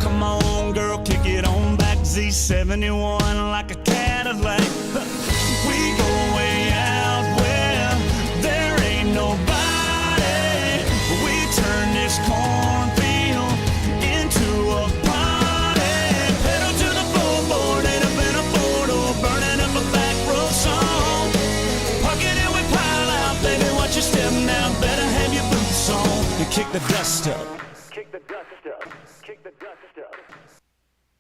come on, girl, kick it on back. Z71 like a Cadillac. We go way out where there ain't nobody. We turn this cornfield into a party. Pedal to the floorboard, ain't up in a four-door, burning up a back road song. Park it and we pile out, baby, watch your step now. Better have your boots on and kick the dust up. Kick the dust up. Kick the dust up.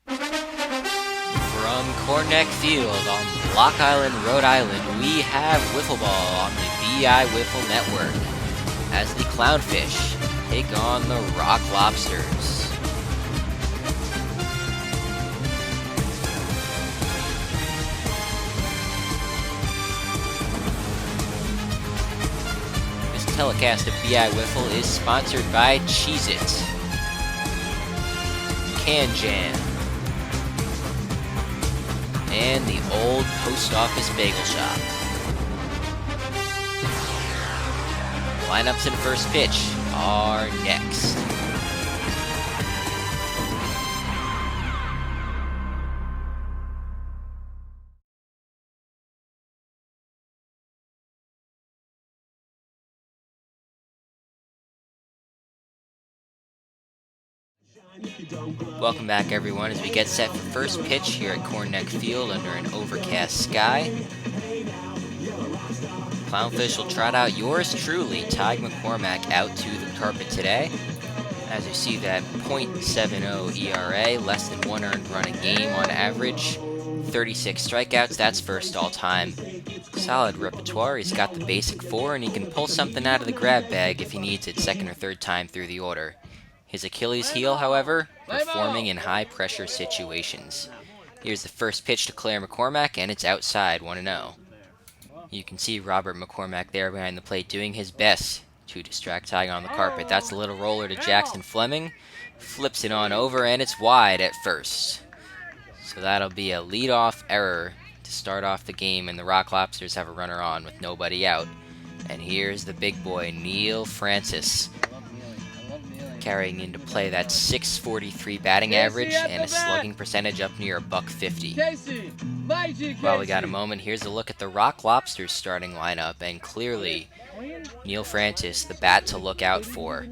From Cornneck Field on Block Island, Rhode Island, we have Wiffle Ball on the BI Wiffle Network as the Clownfish take on the Rocklobsters. This telecast of BI Wiffle is sponsored by Cheez-It, Can Jam, and the Old Post Office Bagel Shop. Lineups and first pitch are next. Welcome back, everyone, as we get set for first pitch here at Cornneck Field under an overcast sky. Clownfish will trot out yours truly, Ty McCormack, out to the carpet today. As you see, that .70 ERA, less than 1 earned run a game on average, 36 strikeouts, that's first all time. Solid repertoire, he's got the basic 4, and he can pull something out of the grab bag if he needs it second or third time through the order. His Achilles heel, however, performing in high-pressure situations. Here's the first pitch to Claire McCormack, and it's outside, 1-0. You can see Robert McCormack there behind the plate doing his best to distract Ty on the carpet. That's a little roller to Jackson Fleming. Flips it on over, and it's wide at first. So that'll be a leadoff error to start off the game, and the Rocklobsters have a runner on with nobody out. And here's the big boy, Neil Francis, carrying into play that .643 batting average and a slugging percentage up near a .150. While we got a moment, here's a look at the Rocklobsters starting lineup, and clearly Neil Francis, the bat to look out for.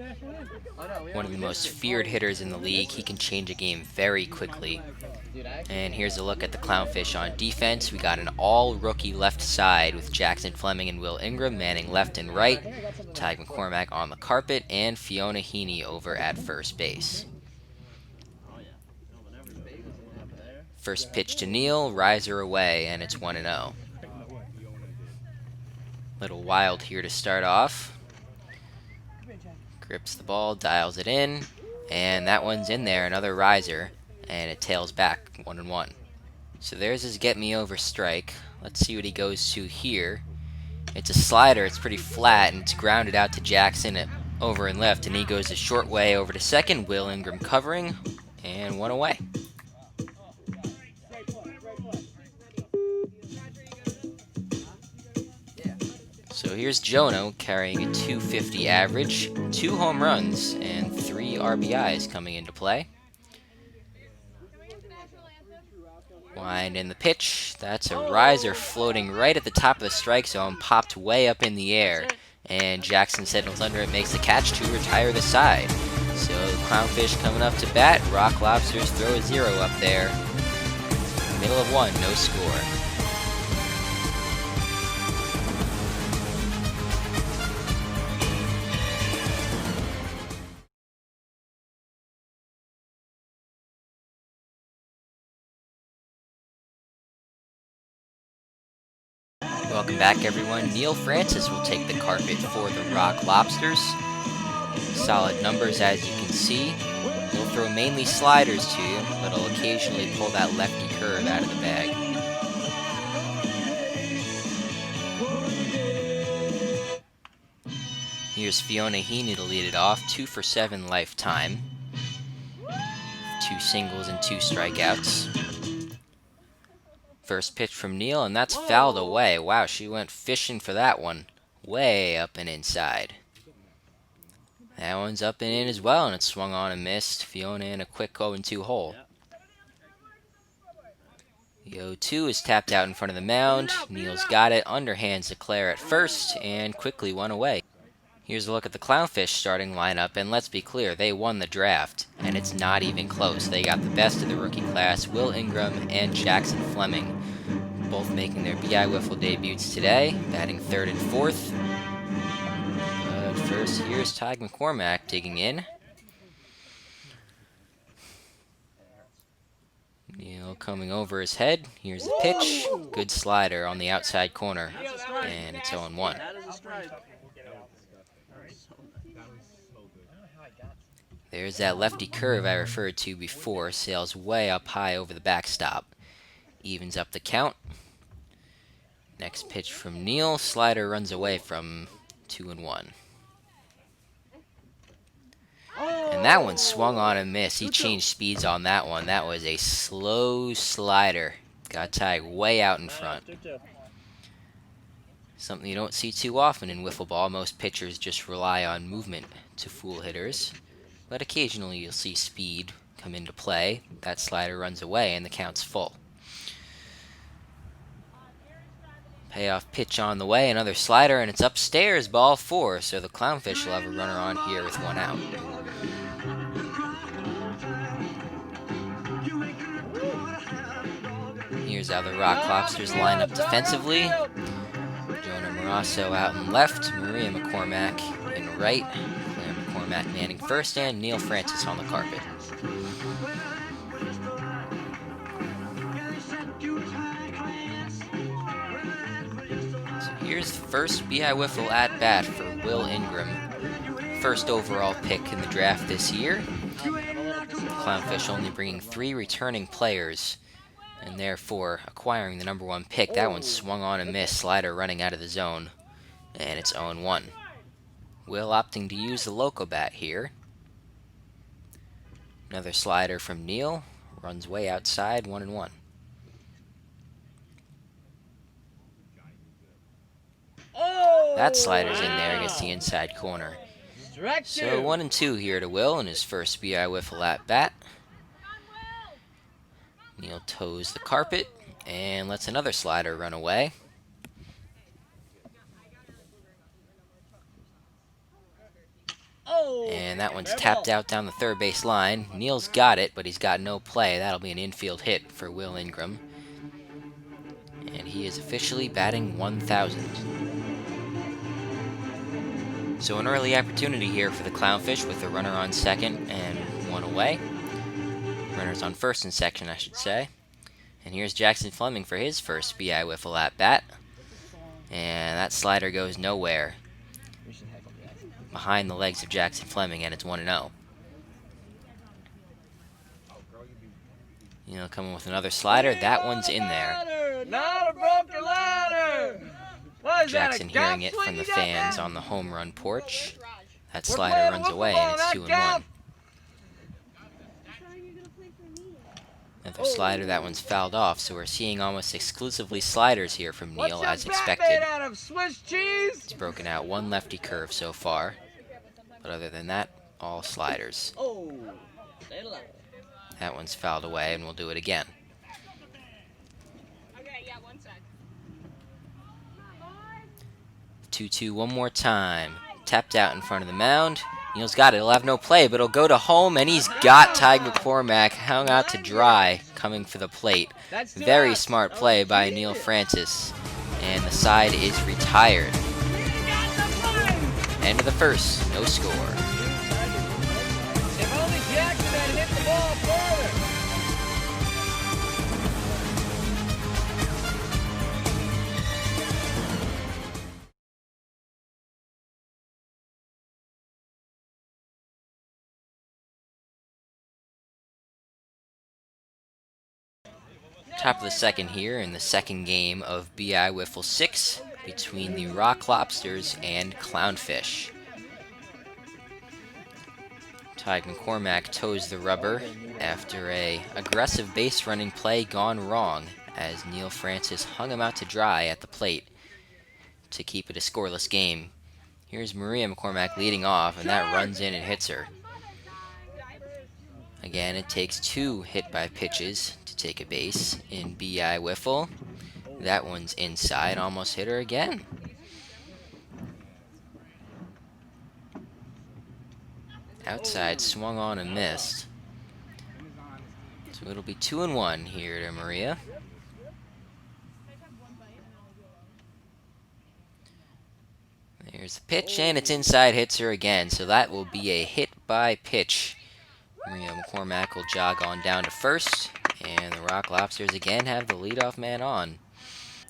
One of the most feared hitters in the league. He can change a game very quickly. And here's a look at the Clownfish on defense. We got an all-rookie left side with Jackson Fleming and Will Ingram manning left and right, Ty McCormack on the carpet, and Fiona Heaney over at first base. First pitch to Neil, riser away, and it's 1-0. Little wild here to start off. Grips the ball, dials it in, and that one's in there, another riser, and it tails back 1-1. So there's his get me over strike. Let's see what he goes to here. It's a slider, it's pretty flat, and it's grounded out to Jackson over and left, and he goes a short way over to second. Will Ingram covering, and 1 away. So here's Jono carrying a .250 average, 2 home runs, and 3 RBIs coming into play. Wind in the pitch. That's a riser floating right at the top of the strike zone, popped way up in the air, and Jackson settles under it, makes the catch to retire the side. So Clownfish coming up to bat. Rocklobsters throw a 0 up there. Middle of 1, no score. Welcome back, everyone. Neil Francis will take the carpet for the Rocklobsters. Solid numbers, as you can see. He'll throw mainly sliders to you, but he'll occasionally pull that lefty curve out of the bag. Here's Fiona Heaney to lead it off. 2 for 7 lifetime. 2 singles and 2 strikeouts. First pitch from Neil, and that's fouled away. Wow, she went fishing for that one. Way up and inside. That one's up and in as well, and it's swung on and missed. Fiona in a quick 0-2 hole. The 0-2 is tapped out in front of the mound. Neil's got it, underhands the Claire at first, and quickly one away. Here's a look at the Clownfish starting lineup, and let's be clear, they won the draft, and it's not even close. They got the best of the rookie class, Will Ingram and Jackson Fleming, both making their BI Wiffle debuts today, batting third and fourth. But first, here's Ty McCormack digging in. Neil coming over his head. Here's the pitch. Good slider on the outside corner, and it's 0-1. There's that lefty curve I referred to before. Sails way up high over the backstop. Evens up the count. Next pitch from Neil. Slider runs away from 2-1. And that one swung on and missed. He changed speeds on that one. That was a slow slider. Got Ty way out in front. Something you don't see too often in wiffle ball. Most pitchers just rely on movement to fool hitters. But occasionally you'll see speed come into play. That slider runs away and the count's full. Payoff pitch on the way, another slider, and it's upstairs, ball 4. So the Clownfish will have a runner on here with 1 out. Here's how the Rocklobsters line up defensively. Jonah Marasso out in left, Maria McCormack in right, Claire McCormack manning first, and Neil Francis on the carpet. So here's the first BI Wiffle at bat for Will Ingram. First overall pick in the draft this year. Clownfish only bringing 3 returning players, and therefore acquiring the number 1 pick. That one swung on and missed. Slider running out of the zone, and it's 0-1. Will opting to use the loco bat here. Another slider from Neil. Runs way outside, 1-1. That slider's in there against the inside corner. So 1-2 here to Will in his first BI Wiffle at bat. Neil toes the carpet and lets another slider run away. And that one's tapped out down the third base line. Neil's got it, but he's got no play. That'll be an infield hit for Will Ingram. And he is officially batting 1,000. So an early opportunity here for the Clownfish with a runner on second and 1 away. Runners on first and second, I should say. And here's Jackson Fleming for his first BI Wiffle at bat. And that slider goes nowhere. Behind the legs of Jackson Fleming, and it's 1-0. You know, coming with another slider. That one's in there. Not a broken ladder. Jackson hearing it from the fans on the home run porch. That slider runs away, and it's 2-1. Another slider, that one's fouled off, so we're seeing almost exclusively sliders here from Neil, as expected. He's broken out 1 lefty curve so far, but other than that, all sliders. That one's fouled away, and we'll do it again. 2-2 one more time. Tapped out in front of the mound. Neil's got it. He'll have no play, but he'll go to home, and he's got Ty McCormack hung out to dry coming for the plate. Very smart play by Neil Francis, and the side is retired. End of the first, no score. If only Jackson had hit the ball further. Top of the second here in the second game of BI Wiffle 6 between the Rocklobsters and Clownfish. Ty McCormack toes the rubber after a aggressive base running play gone wrong as Neil Francis hung him out to dry at the plate to keep it a scoreless game. Here's Maria McCormack leading off, and that runs in and hits her. Again, it takes 2 hit by pitches to take a base in BI Wiffle. That one's inside, almost hit her again. Outside, swung on and missed. So it'll be 2-1 here to Maria. There's the pitch, and it's inside, hits her again. So that will be a hit by pitch. Maria McCormack will jog on down to first, and the Rocklobsters again have the leadoff man on.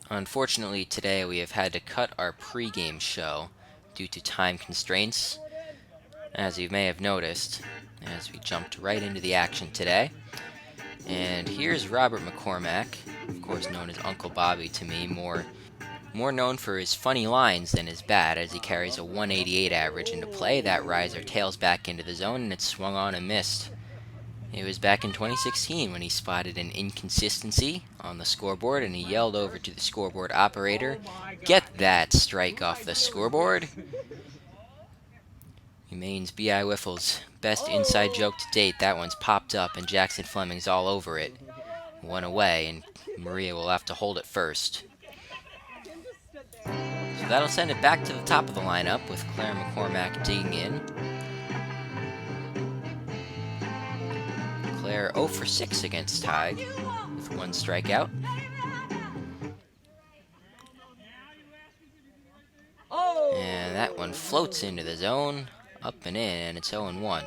Unfortunately, today we have had to cut our pregame show due to time constraints, as you may have noticed, as we jumped right into the action today. And here's Robert McCormack, of course known as Uncle Bobby to me, more known for his funny lines than his bat, as he carries a 188 average into play. That riser tails back into the zone, and it's swung on and missed. It was back in 2016 when he spotted an inconsistency on the scoreboard, and he yelled over to the scoreboard operator, "Get that strike off the scoreboard!" Remains B.I. Wiffle's best inside joke to date. That one's popped up, and Jackson Fleming's all over it. 1 away, and Maria will have to hold it first. So that'll send it back to the top of the lineup with Claire McCormack digging in. Claire 0 for 6 against Tig with 1 strikeout. And that one floats into the zone, up and in, and it's 0-1.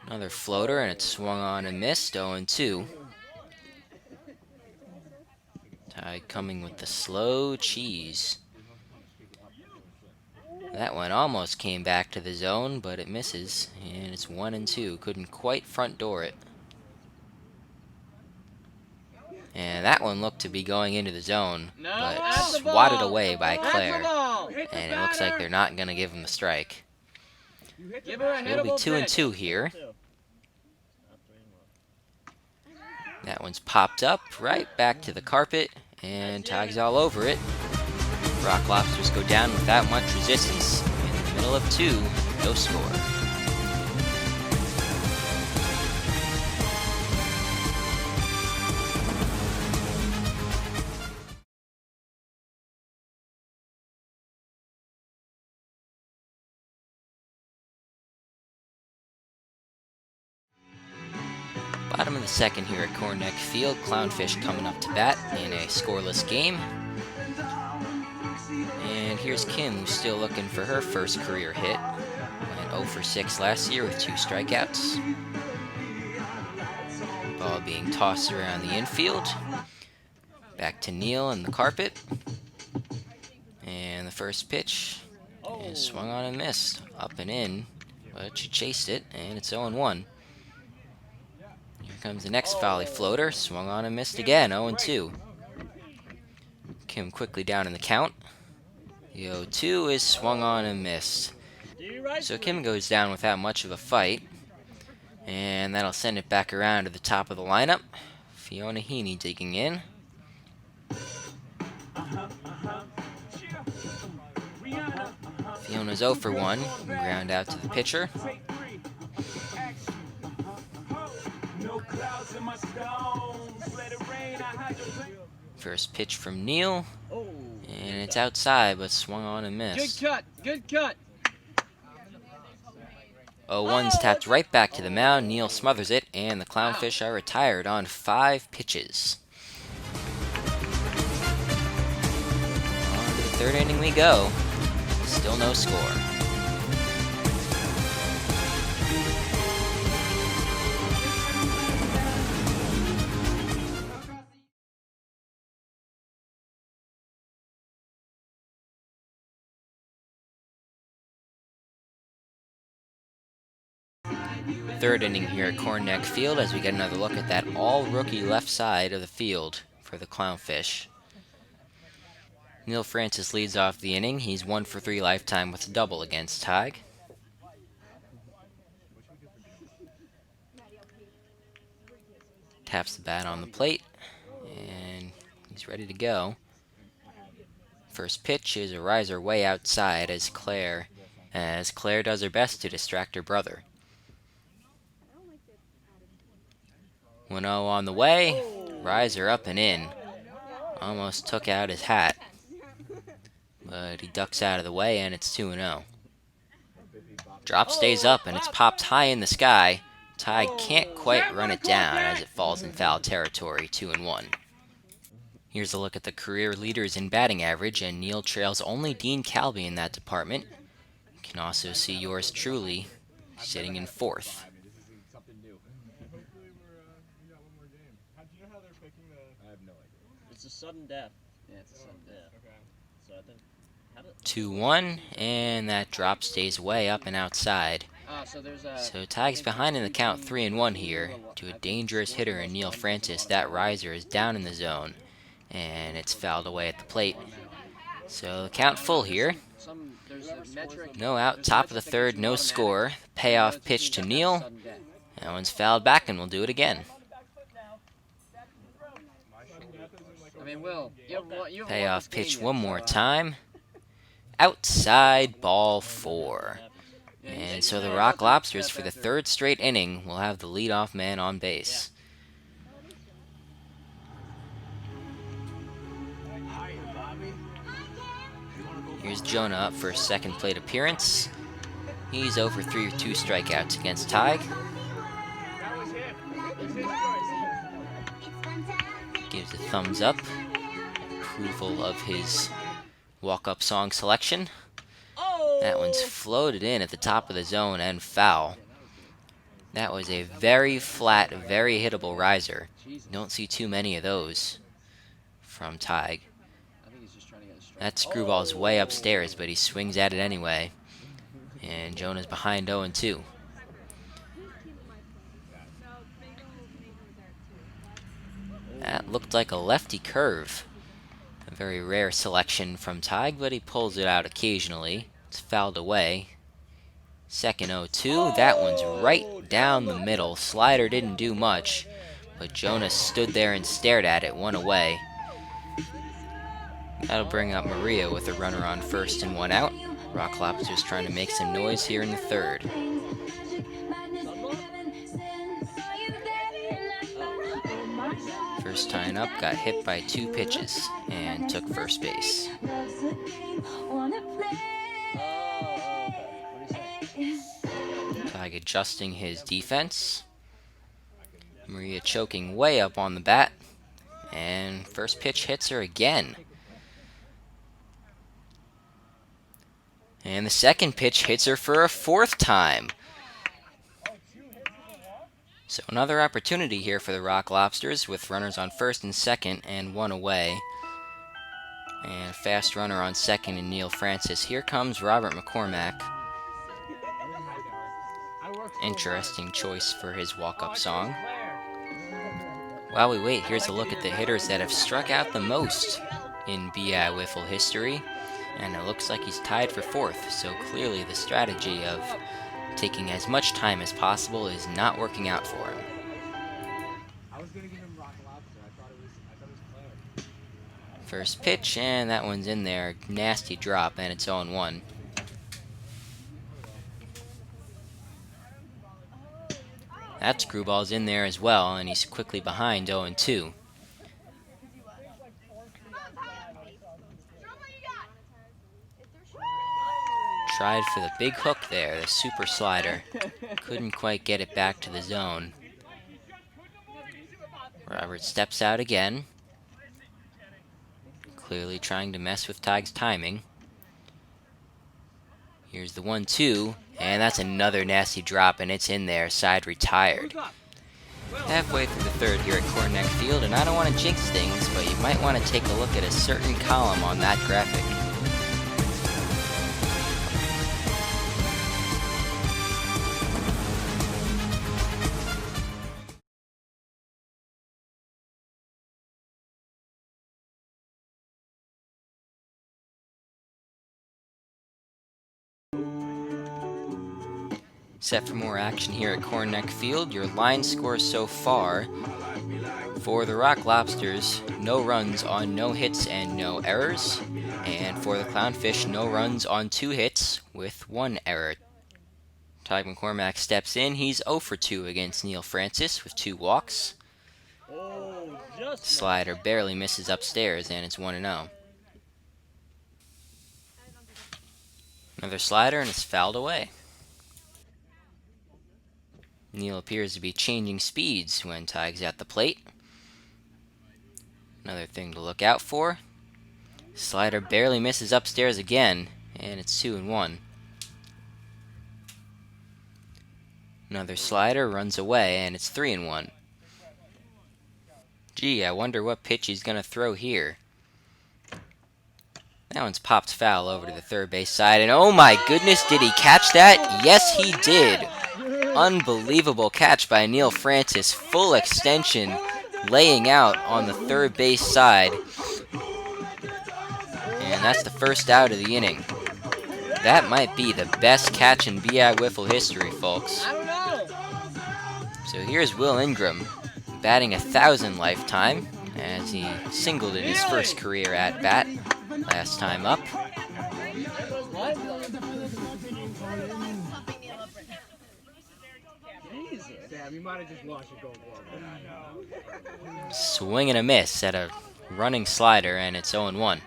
Another floater, and it's swung on and missed, 0-2. Tig coming with the slow cheese. That one almost came back to the zone, but it misses, and it's 1-2. Couldn't quite front door it. And that one looked to be going into the zone, but swatted away by Claire. And it looks like they're not going to give him the strike. So it'll be 2-2 here. That one's popped up right back to the carpet, and Tig's all over it. Rocklobsters go down without much resistance. In the middle of 2, no score. Bottom of the second here at Cornneck Field. Clownfish coming up to bat in a scoreless game. And here's Kim, who's still looking for her first career hit. Went 0 for 6 last year with 2 strikeouts. Ball being tossed around the infield. Back to Neil and the carpet. And the first pitch is swung on and missed. Up and in, but she chased it, and it's 0-1. Here comes the next volley floater. Swung on and missed again, 0-2. Kim quickly down in the count. The 0-2 is swung on and missed. So Kim goes down without much of a fight. And that'll send it back around to the top of the lineup. Fiona Heaney digging in. Fiona's 0 for 1. Ground out to the pitcher. First pitch from Neil. And it's outside, but swung on and missed. Good cut, good cut. 0-1's tapped right back to the mound. Neil smothers it, and the Clownfish are retired on 5 pitches. On to the 3rd inning we go. Still no score. Third inning here at Cornneck Field as we get another look at that all-rookie left side of the field for the Clownfish. Neil Francis leads off the inning. He's 1 for 3 lifetime with a double against Tig. Taps the bat on the plate, and he's ready to go. First pitch is a riser way outside as Claire does her best to distract her brother. 1-0 on the way. Riser up and in. Almost took out his hat. But he ducks out of the way and it's 2-0. Drop stays up and it's popped high in the sky. Tig can't quite run it down as it falls in foul territory, 2-1. Here's a look at the career leaders in batting average, and Neil trails only Dean Calby in that department. You can also see yours truly sitting in fourth. It's a sudden death. Yeah, it's a sudden death. Okay. So I think 2-1, and that drop stays way up and outside. So Tig's behind in the count 3-1 here to a dangerous hitter in Neil Francis. That riser is down in the zone, and it's fouled away at the plate. So the count full here. No out, top of the third, no score. Payoff pitch to Neil. That one's fouled back, and we'll do it again. Payoff pitch one more time. Outside, ball 4. And so the Rocklobsters, for the third straight inning, will have the leadoff man on base. Here's Jonah up for his second plate appearance. He's 0 for 3 with 2 strikeouts against Tig. Gives a thumbs up. Approval of his walk-up song selection. That one's floated in at the top of the zone and foul. That was a very flat, very hittable riser. Don't see too many of those from Tig. That screwball's way upstairs, but he swings at it anyway. And Jonah's behind 0-2. That looked like a lefty curve. A very rare selection from Tig, but he pulls it out occasionally. It's fouled away. Second 0-2. That one's right down the middle. Slider didn't do much, but Jonah stood there and stared at it, 1 away. That'll bring up Maria with a runner on first and 1 out. Rocklobsters trying to make some noise here in the third. First tying up, got hit by 2 pitches and took first base. Tig adjusting his defense. Maria choking way up on the bat. And first pitch hits her again. And the second pitch hits her for a 4th time. So another opportunity here for the Rocklobsters with runners on first and second and 1 away. And fast runner on second in Neil Francis. Here comes Robert McCormack. Interesting choice for his walk-up song. While we wait, here's a look at the hitters that have struck out the most in BI Wiffle history. And it looks like he's tied for 4th, so clearly the strategy of taking as much time as possible is not working out for him. First pitch, and that one's in there. Nasty drop, and it's 0-1. That screwball's in there as well, and he's quickly behind 0-2. Tried for the big hook there, the super slider. Couldn't quite get it back to the zone. Robert steps out again. Clearly trying to mess with Tig's timing. Here's the 1-2, and that's another nasty drop, and it's in there, side retired. Halfway through the third here at Cornneck Field, and I don't want to jinx things, but you might want to take a look at a certain column on that graphic. Set for more action here at Cornneck Field. Your line score so far: For the Rocklobsters, no runs on no hits and no errors. And for the Clownfish, no runs on 2 hits with 1 error. Tig McCormack steps in. He's 0 for 2 against Neil Francis with 2 walks. Oh, just Slider barely misses upstairs, and it's 1-0. Another slider, and it's fouled away. Neil appears to be changing speeds when Tig's at the plate. Another thing to look out for. Slider barely misses upstairs again, and it's 2-1. Another slider runs away, and it's 3-1. Gee, I wonder what pitch he's going to throw here. That one's popped foul over to the third base side, and oh my goodness, did he catch that? Yes, he did. Unbelievable catch by Neil Francis. Full extension, laying out on the third base side. And that's the first out of the inning. That might be the best catch in BI Wiffle history, folks. I don't know. So here's Will Ingram, batting 1,000 lifetime, as he singled in his first career at bat last time up. Damn, you might have just lost your gold glove. Swing and a miss at a running slider, and it's 0-1.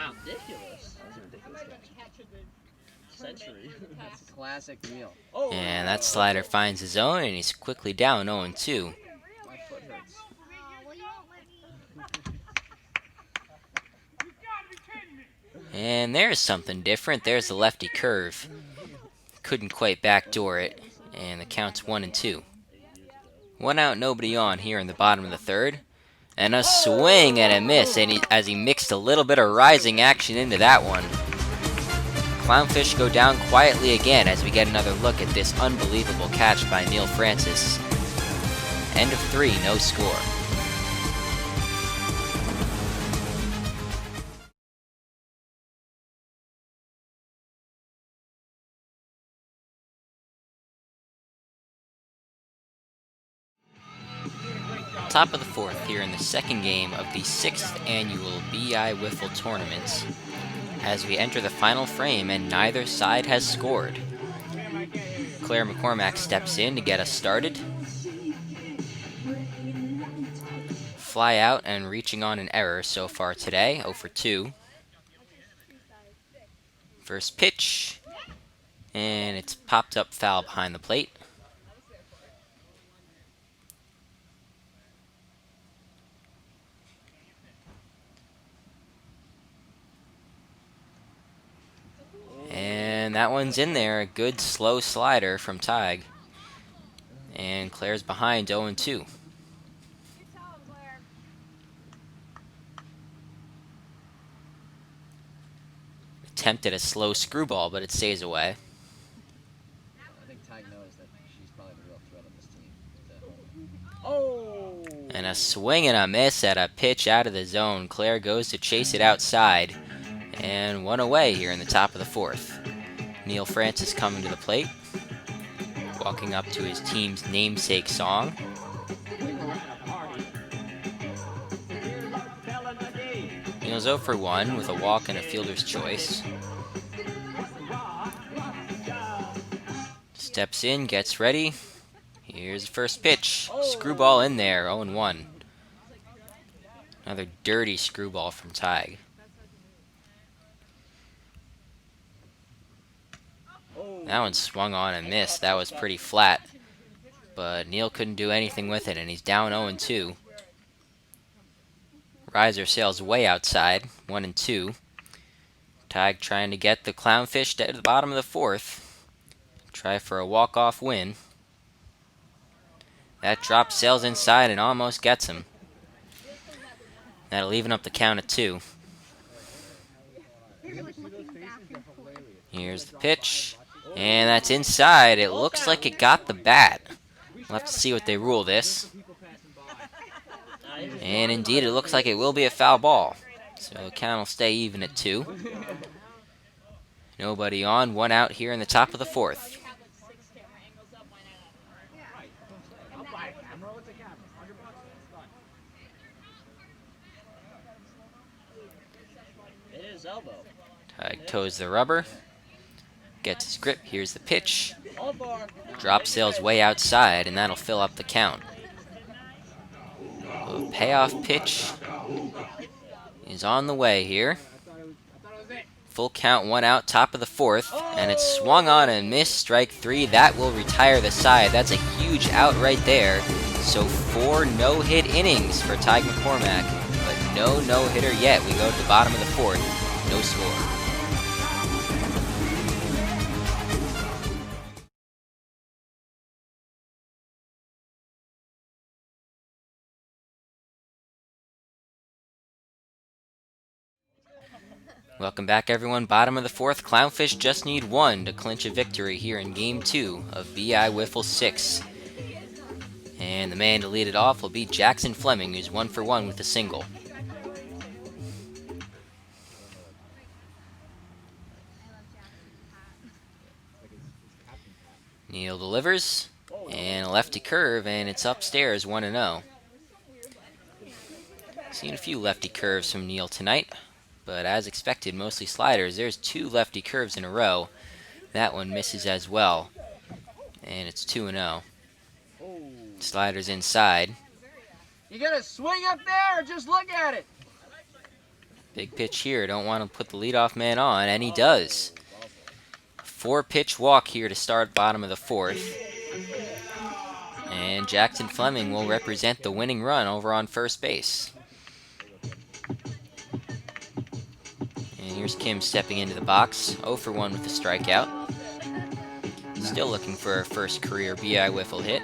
wow, ridiculous. That's a ridiculous catch. Century. That's a classic Neil. Oh, And that slider finds his own, and he's quickly down 0-2. My foot hurts. And there's something different. There's the lefty curve. Couldn't quite backdoor it, and the count's 1-2. 1 out, nobody on here in the bottom of the third. And a swing and a miss, and as he mixed a little bit of rising action into that one. Clownfish go down quietly again as we get another look at this unbelievable catch by Neil Francis. End of 3, no score. Top of the 4th here in the second game of the 6th annual BI Wiffle tournament, as we enter the final frame and neither side has scored. Claire McCormack steps in to get us started. Fly out and reaching on an error so far today, 0 for 2. First pitch, and it's popped up foul behind the plate. And that one's in there. A good slow slider from Tig. And Claire's behind 0-2. Attempted a slow screwball, but it stays away. I think Tig knows that she's probably the real threat on this team. oh. And a swing and a miss at a pitch out of the zone. Claire goes to chase it outside. And 1 away here in the top of the 4th. Neil Francis coming to the plate. Walking up to his team's namesake song. Neil's 0 for 1 with a walk and a fielder's choice. Steps in, gets ready. Here's the first pitch. Screwball in there, 0-1. Another dirty screwball from Tig. That one swung on and missed. That was pretty flat. But Neil couldn't do anything with it, and he's down 0-2. Riser sails way outside, 1-2. Tig trying to get the Clownfish to the bottom of the 4th. Try for a walk-off win. That drop sails inside and almost gets him. That'll even up the count at 2. Here's the pitch. And that's inside. It looks like it got the bat. We'll have to see what they rule this. And indeed, it looks like it will be a foul ball. So the count will stay even at 2. Nobody on. 1 out here in the top of the 4th. his elbow. Tig toes the rubber. Gets his grip. Here's the pitch. All bar. Drop sails way outside, and that'll fill up the count. The payoff pitch is on the way here. Full count, 1 out, top of the 4th, and it's swung on and missed, strike 3. That will retire the side. That's a huge out right there. So 4 no-hit innings for Tig McCormack, but no no-hitter yet. We go to the bottom of the 4th, no score. Welcome back, everyone. Bottom of the 4th. Clownfish just need 1 to clinch a victory here in Game 2 of BI Wiffle 6. And the man to lead it off will be Jackson Fleming, who's 1 for 1 with a single. Neil delivers, and a lefty curve, and it's upstairs, 1-0. Seen a few lefty curves from Neil tonight, but as expected, mostly sliders. There's 2 lefty curves in a row. That one misses as well, and it's 2-0. Sliders inside. You gonna swing up there or just look at it? Big pitch here. Don't want to put the leadoff man on, and he does. 4-pitch walk here to start bottom of the 4th. And Jackson Fleming will represent the winning run over on first base. And here's Kim stepping into the box, 0 for 1 with a strikeout. Still looking for her first career BI Wiffle hit.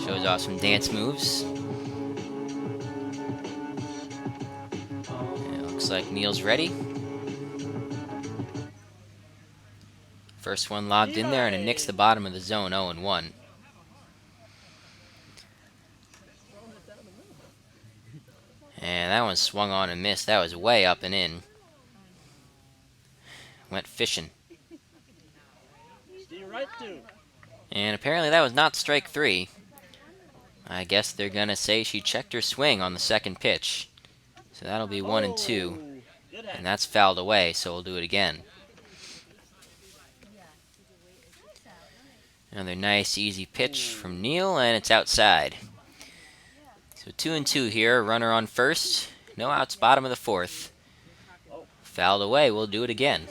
Shows off some dance moves. And it looks like Neil's ready. First one logged in there, and it nicks the bottom of the zone, 0-1. And that one swung on and missed. That was way up and in. Went fishing. And apparently that was not strike 3. I guess they're going to say she checked her swing on the second pitch. So that'll be 1-2. And that's fouled away, so we'll do it again. Another nice, easy pitch from Neil, and it's outside. So 2-2 here, runner on first. No outs, bottom of the 4th. Fouled away, we'll do it again.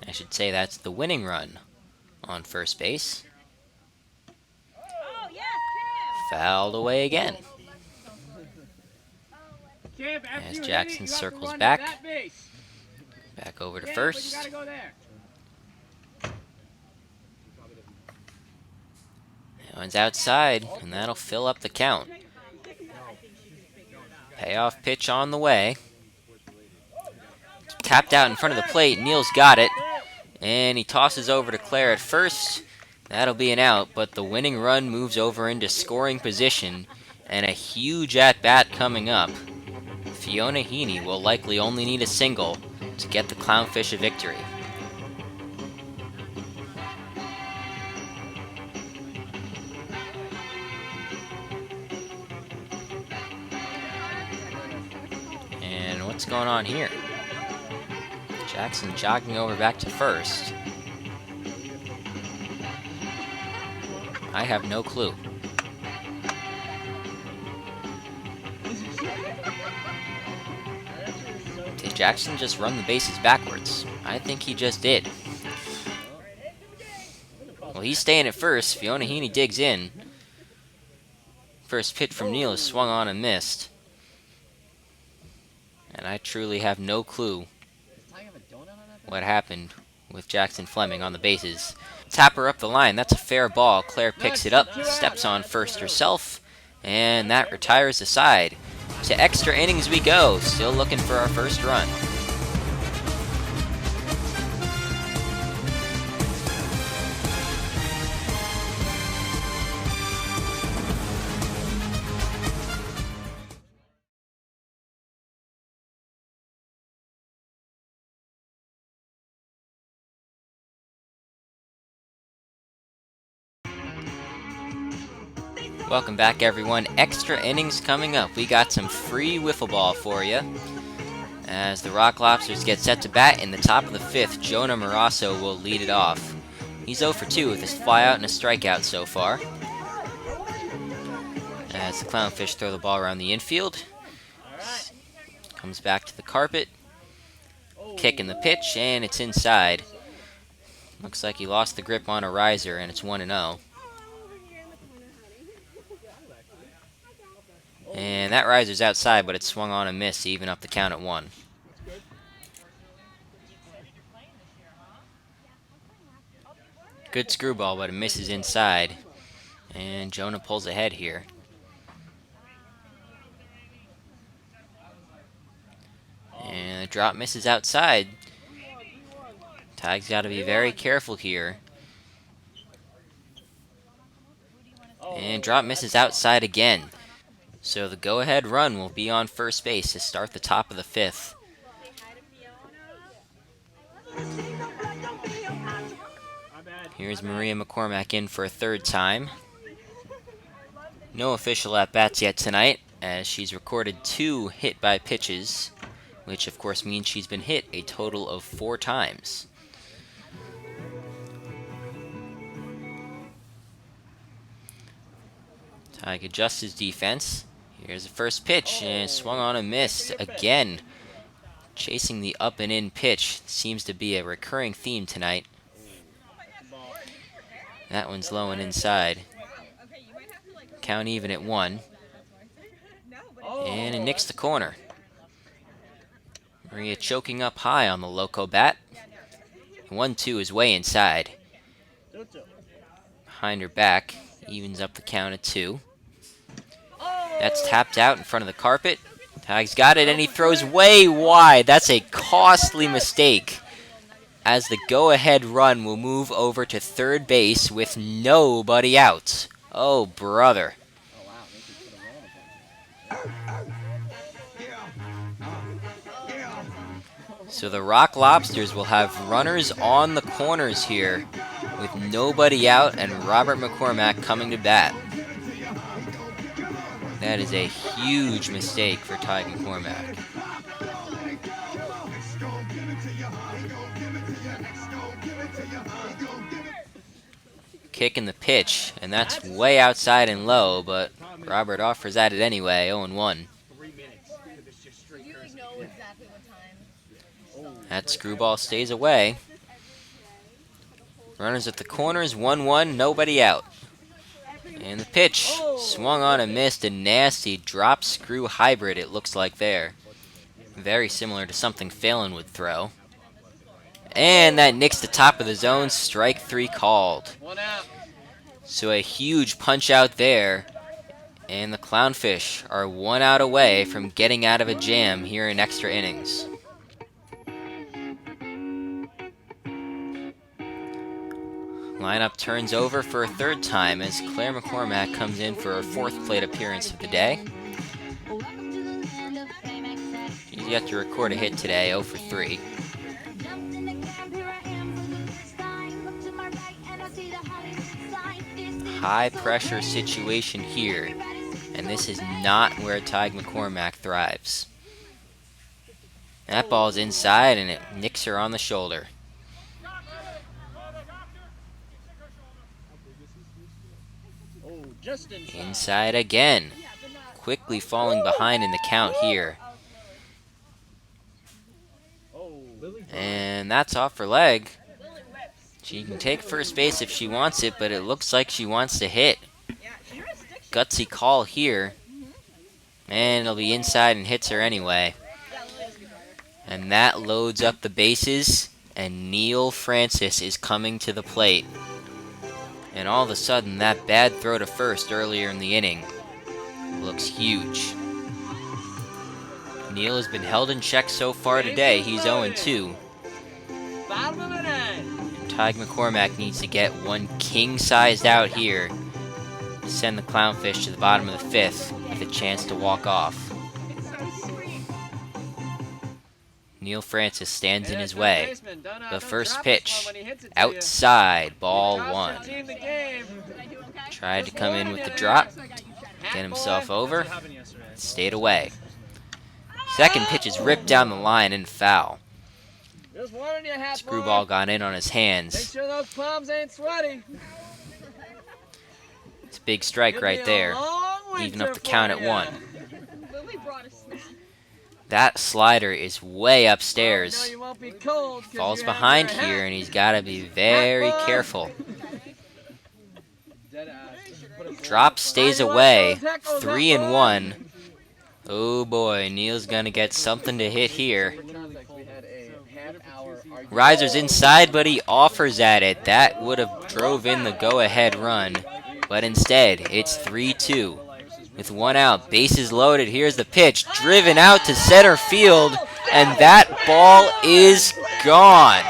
I should say that's the winning run on first base. Fouled away again. As Jackson circles back. Back over to first. That one's outside, and that'll fill up the count. Payoff pitch on the way. Tapped out in front of the plate. Neil's got it. And he tosses over to Claire at first. That'll be an out, but the winning run moves over into scoring position. And a huge at-bat coming up. Fiona Heaney will likely only need a single to get the Clownfish a victory. And what's going on here? Jackson jogging over back to first. I have no clue. Did Jackson just run the bases backwards? I think he just did. Well, he's staying at first. Fiona Heaney digs in. First pitch from Neil is swung on and missed. And I truly have no clue what happened with Jackson Fleming on the bases. Tap her up the line. That's a fair ball. Claire picks it up, steps on first herself, and that retires the side. To extra innings we go. Still looking for our first run. Welcome back, everyone. Extra innings coming up. We got some free wiffle ball for you. As the Rocklobsters get set to bat in the top of the 5th, Jonah Marasso will lead it off. He's 0 for 2 with his flyout and a strikeout so far. As the Clownfish throw the ball around the infield. Comes back to the carpet. Kicking the pitch, and it's inside. Looks like he lost the grip on a riser, and it's 1-0. And that riser's outside, but it swung on and missed to even up the count at 1. Good screwball, but it misses inside. And Jonah pulls ahead here. And the drop misses outside. Tig's got to be very careful here. And drop misses outside again. So the go-ahead run will be on first base to start the top of the 5th. Here's Maria McCormack in for a 3rd time. No official at-bats yet tonight, as she's recorded 2 hit by pitches, which of course means she's been hit a total of 4 times. Tig adjusts his defense. Here's the first pitch, and swung on and missed again. Chasing the up and in pitch seems to be a recurring theme tonight. That one's low and inside. Count even at 1. And it nicks the corner. Maria choking up high on the loco bat. 1-2 is way inside. Behind her back, evens up the count at 2. That's tapped out in front of the carpet. Tig's got it, and he throws way wide. That's a costly mistake, as the go-ahead run will move over to 3rd base with nobody out. Oh, brother. So the Rocklobsters will have runners on the corners here with nobody out and Robert McCormack coming to bat. That is a huge mistake for Tig McCormack. Kicking the pitch, and that's way outside and low, but Robert offers at it anyway, 0-1. That screwball stays away. Runners at the corners, 1-1, nobody out. And the pitch, swung on and missed, a nasty drop screw hybrid it looks like there. Very similar to something Phelan would throw. And that nicks the top of the zone, strike 3 called. So a huge punch out there, and the Clownfish are 1 out away from getting out of a jam here in extra innings. Lineup turns over for a 3rd time as Claire McCormack comes in for her 4th plate appearance of the day. She's yet to record a hit today, 0 for 3. High pressure situation here, and this is not where Tig McCormack thrives. That ball's inside, and it nicks her on the shoulder. Inside again. Quickly falling behind in the count here. And that's off her leg. She can take first base if she wants it, but it looks like she wants to hit. Gutsy call here. And it'll be inside and hits her anyway. And that loads up the bases, and Neil Francis is coming to the plate. And all of a sudden, that bad throw to first earlier in the inning looks huge. Neil has been held in check so far today. He's 0-2. And Tig McCormack needs to get one king-sized out here to send the Clownfish to the bottom of the 5th with a chance to walk off. Neil Francis stands in his way. The first pitch, outside, ball 1. Tried to come in with the drop, get himself over. Stayed away. Second pitch is ripped down the line and foul. Just warning you, hat Screwball got in on his Make hands. sure those palms ain't sweaty. It's a big strike Could be right a there. long Even winter up the count for at ya. 1. That slider is way Oh, no, upstairs. you won't be cold 'cause Falls you have behind your hat. here, and he's got to be very boy. careful. Put a Drop stays Mind you, away. watch those heckles, 3 hat and boy. 1. Oh boy, Neil's gonna get something to hit here. Riser's inside, but he offers at it. That would have drove in the go-ahead run. But instead, it's 3-2. With 1 out, bases loaded. Here's the pitch, driven out to center field, and that ball is gone.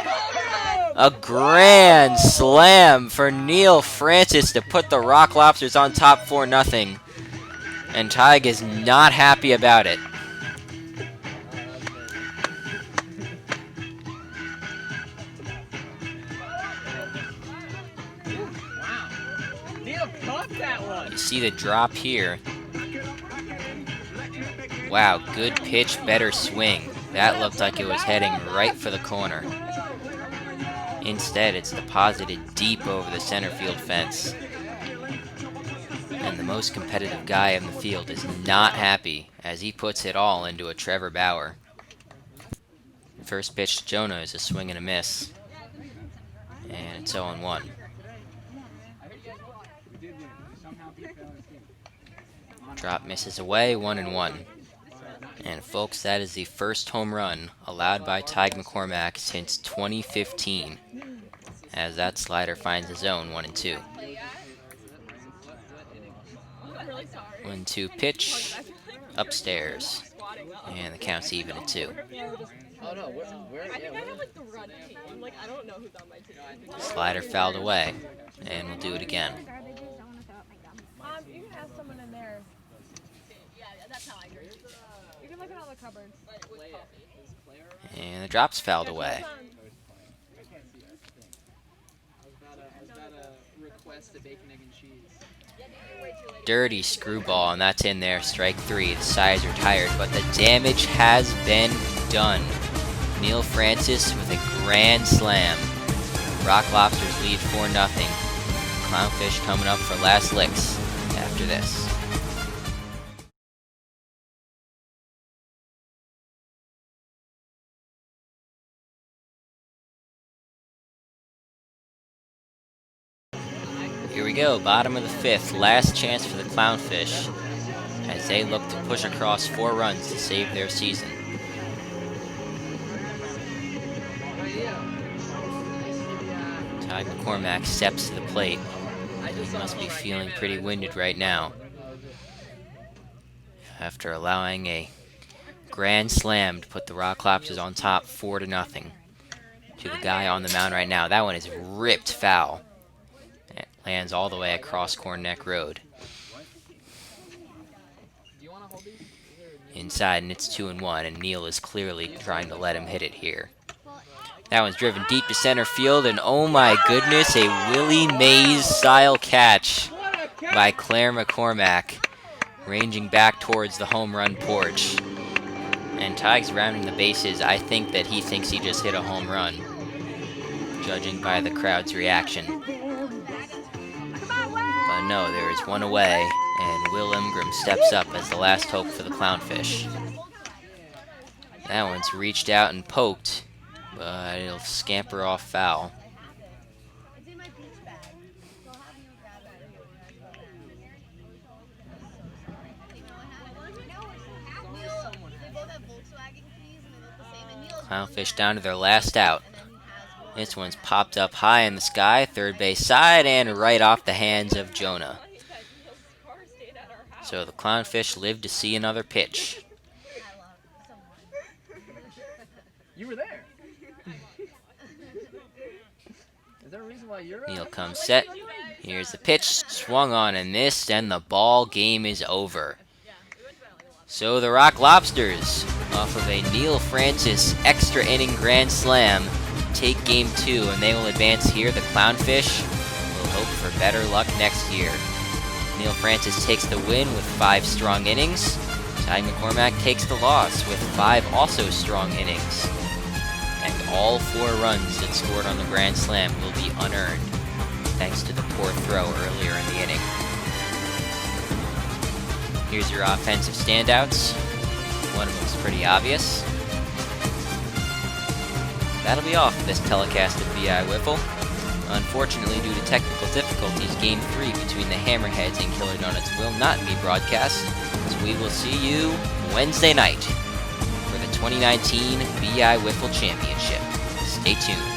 A grand slam for Neil Francis to put the Rocklobsters on top 4-0. And Tig is not happy about it. Neil caught that one. You see the drop here. Wow, good pitch, better swing. That looked like it was heading right for the corner. Instead, it's deposited deep over the center field fence. And the most competitive guy in the field is not happy as he puts it all into a Trevor Bauer. First pitch to Jonah is a swing and a miss. And it's 0-1. Drop misses away, 1-1. And folks, that is the first home run allowed by Tig McCormack since 2015. As that slider finds the zone, 1-2. 1-2 pitch, upstairs. And the count's even at 2. Oh no, where? I think I have like the run team. Like I don't know who's on my team. Slider fouled away. And we'll do it again. You can ask someone in there. Yeah, that's how I agree. You can look at all the cupboards. And the drop's fouled away. Dirty screwball, and that's in there. Strike 3. The sides are tired, but the damage has been done. Neil Francis with a grand slam. Rocklobsters lead 4-0. Clownfish coming up for last licks after this. Here we go, bottom of the 5th, last chance for the Clownfish as they look to push across 4 runs to save their season. Tig McCormack steps to the plate. He must be feeling pretty winded right now after allowing a grand slam to put the Rocklobsters on top 4-0 to the guy on the mound right now. That one is ripped foul. It lands all the way across Corn Neck Road. Inside, and it's 2-1, and Neil is clearly trying to let him hit it here. That one's driven deep to center field, and oh my goodness, a Willie Mays-style catch by Claire McCormack, ranging back towards the home run porch. And Tig's rounding the bases. I think that he thinks he just hit a home run, judging by the crowd's reaction. But no, there is one away, and Will Ingram steps up as the last hope for the Clownfish. That one's reached out and poked, but it'll scamper off foul. Clownfish down to their last out. This one's popped up high in the sky, third base side, and right off the hands of Jonah. So the Clownfish live to see another pitch. You were there. Is there a reason why you're Neil comes set. Here's the pitch, swung on and missed, and the ball game is over. So the Rocklobsters, off of a Neil Francis extra inning grand slam, take game 2, and they will advance here. The Clownfish will hope for better luck next year. Neil Francis takes the win with 5 strong innings. Ty McCormack takes the loss with 5 also strong innings. And all 4 runs that scored on the Grand Slam will be unearned, thanks to the poor throw earlier in the inning. Here's your offensive standouts. One of them's pretty obvious. That'll be all for this telecast of VI Wiffle. Unfortunately, due to technical difficulties, Game 3 between the Hammerheads and Killer Donuts will not be broadcast, so we will see you Wednesday night for the 2019 VI Wiffle Championship. Stay tuned.